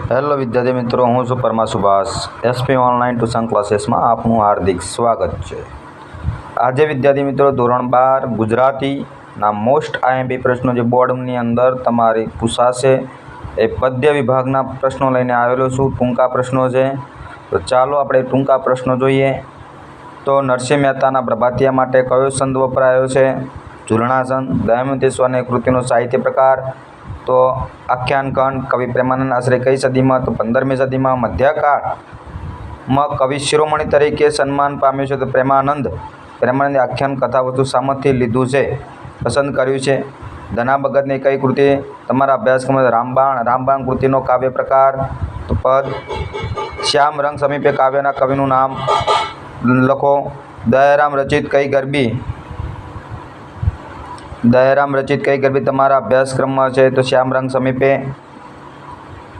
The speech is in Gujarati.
હેલો વિદ્યાર્થી મિત્રો, હું છું Parmar Subhash. SP online tuition ક્લાસીસમાં આપનું હાર્દિક સ્વાગત છે. આજે વિદ્યાર્થી મિત્રો ધોરણ 12 ગુજરાતીના મોસ્ટ આઈએમપી પ્રશ્નો જે બોર્ડની અંદર તમારી પૂછાશે એ પદ્ય વિભાગના પ્રશ્નો લઈને આવેલો છું. ટૂંકા પ્રશ્નો છે, તો ચાલો આપણે ટૂંકા પ્રશ્નો જોઈએ. તો નરસિંહ મહેતાના પ્રભાતિયા માટે કયો છંદ વપરાયો છે? ઝૂલણા છંદ. દમયંતીશ્વરની કૃતિનો સાહિત્ય પ્રકાર તો આખ્યાન ખંડ. કવિ પ્રેમાનંદ આશરે કઈ સદીમાં? તો 15મી સદીમાં. મધ્યકાળમાં કવિ શિરોમણી તરીકે સન્માન પામ્યું છે તો પ્રેમાનંદે આખ્યાન કથા વસ્તુ સામતથી લીધું છે, પસંદ કર્યું છે. ધના ભગતની કઈ કૃતિ તમારા અભ્યાસક્રમમાં? રામબાણ કૃતિનો કાવ્ય પ્રકાર તો પદ. શ્યામ રંગ સમીપે કાવ્યના કવિનું નામ લખો. દયારામ રચિત કઈ ગરબી તમારા અભ્યાસક્રમમાં છે? તો શ્યામ રંગ સમીપે.